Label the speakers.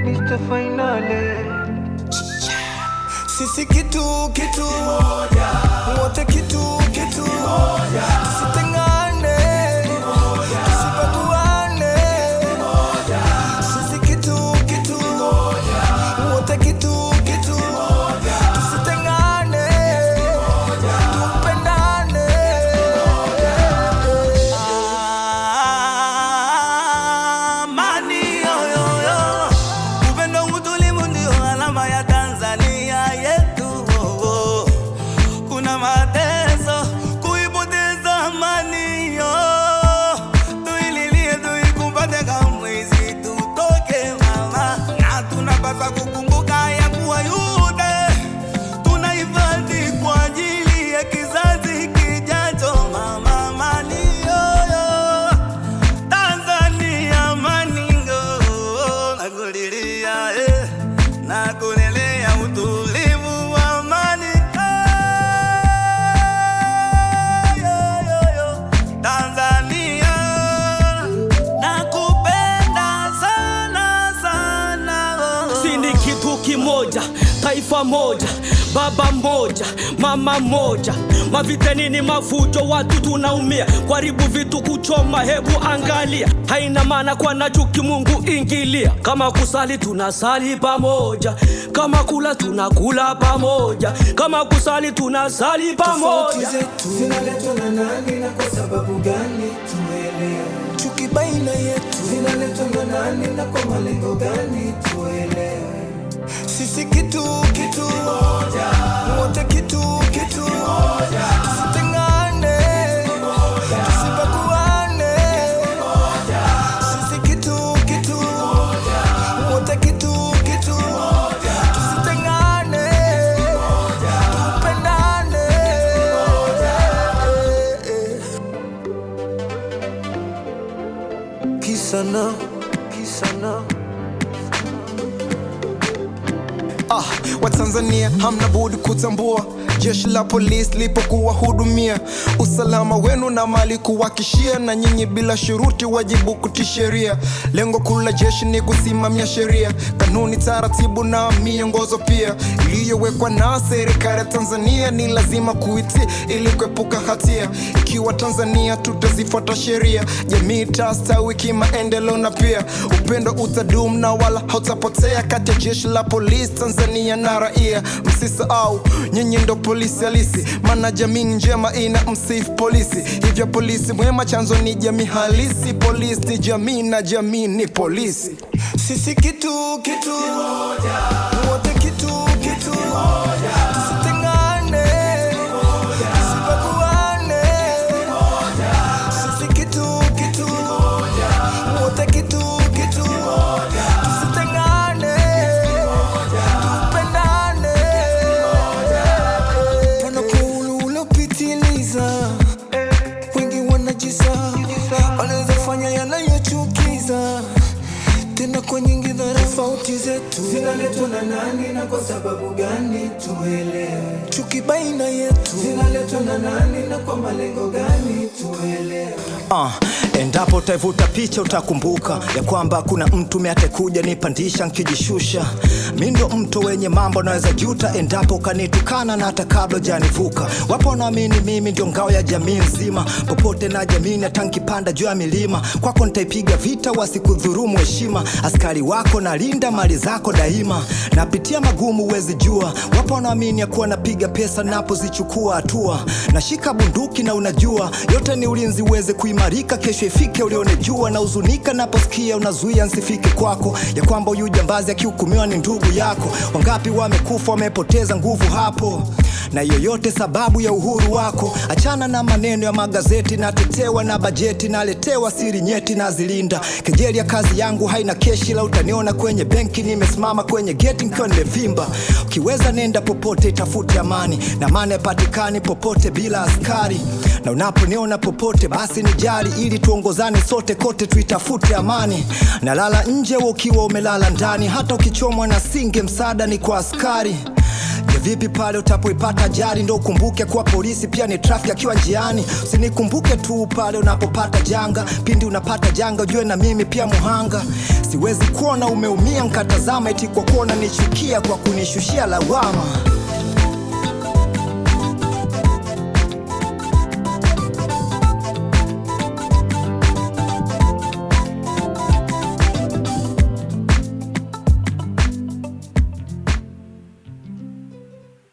Speaker 1: Mr. Finale.
Speaker 2: Sisi kitu kimoja, wote kitu kimoja, tusitengane, tusibaguane, sisi kitu kimoja, wote kitu kimoja, tusitengane, tupendane. Amani yoyoyo, upendo utulivu ndio alama ya Tanzania yetu. Kuna mateso kuipoteza amani yo, tuililie tuikumbate kama hizi tutoke mama. Na tunapaswa kukumbuka ya kuwa yote tunahifadhi kwa ajili ya kizazi kijacho mama. Amani yoyo, Tanzania amani ngo, nakulilia na kulelea utulivu wa amani. Tanzania nakupenda sana sana.
Speaker 3: Sisi kitu kimoja, taifa moja, baba moja, mama moja. Mavita nini mafujo, watu tunaumia, karibu vitu kuchoma, hebu angalia. Haina maana kwa na chuki, Mungu ingilia. Kama kusali tunasali pamoja, kama kula tunakula pamoja, kama kusali tunasali pamoja.
Speaker 2: Zinaletwa na nani na kwa sababu gani tuelewe? Chuki baina yetu zinaletwa na nani na kwa malengo gani tuelewe? Sisi kitu kimoja, wote kitu kimoja, tusitengane, tusibaguane, sisi kitu kimoja, wote kitu kimoja, tusitengane, tupendane. Kisana Watanzania hamna budi kutambua, jeshi la polisi lipo kuwahudumia, usalama wenu na mali kuwakishia, na nyinyi bila shuruti wajibu kutii sheria. Lengo kuu la jeshi ni kusimamia sheria, kanuni, taratibu na miongozo pia iliyowekwa na serikali ya Tanzania, ni lazima kuitii ili kuepuka hatia. Ikiwa Tanzania tutazifuata sheria, jamii itastawi kimaendeleo na pia upendo utadumu na wala hautapotea, kati ya jeshi la polisi Tanzania na raia. Msisahau nyinyi ndo polisi halisi, maana jamii njema ina msifu polisi. Hivyo polisi mwema chanzo ni jamii halisi, polisi ni jamii na jamii ni polisi. Sisi kitu kimoja, wote kitu kimoja, tusitengane, tusibaguane, sisi kitu kimoja, wote kitu kimoja, tusitengane, tupendane. Panakulu ulopitiliza, wengi wanajisahau, wanaweza fanya yanayochukiza, tena kwa nyingi dharau. Tofauti zetu zinaletwa na nani na kwa sababu gani tuelewe? Chuki baina yetu zinaletwa na nani na kwa malengo gani tuelewe?
Speaker 4: Endapo utaivuta picha utakumbuka ya kwamba kuna mtu atekuja nipandisha nkijishusha. Mimi ndo mtu wenye mambo naweza juta endapo kanitukana na hata kabla janivuka. Wapo wanaamini mimi ndio ngao ya jamii nzima, popote na jamii na tankipanda juu ya milima. Kwako nitaipiga vita wasikudhurumu heshima, askari wako na linda mali zako daima. Napitia magumu uwezi jua, wapo wanaamini ya kuwa napiga pesa napo zichukua hatua. Nashika bunduki na unajua yote ni ulinzi uweze kuimarika, kesho ifike ulione jua. Na uzunika naposikia unazuia nsifike kwako, ya kwamba huyu jambazi akihukumiwa ni ndugu yako. Wangapi wamekufa wamepoteza nguvu hapo, na yoyote sababu ya uhuru wako. Achana na maneno ya magazeti, natetewa na bajeti, naletewa siri nyeti na zilinda. Kejeli ya kazi yangu haina keshi, la utaniona kwenye benki nimesimama kwenye geti nikiwa nimevimba. Ukiweza nenda popote itafute amani, na maana patikani popote bila askari. Na unaponiona popote basi nijali, ili tuongozane sote kote tuitafute amani. Nalala nje ukiwa umelala ndani, hata ukichomwa na singe msaada ni kwa askari. Vipi pale utapoipata ajali, ndo ukumbuke kuwa polisi pia ni traffic akiwa njiani. Usinikumbuke tu pale unapopata janga, pindi unapata janga ujue na mimi pia muhanga. Siwezi kuona umeumia nkatazama eti kwa kuona nichukia kwa kunishushia lawama.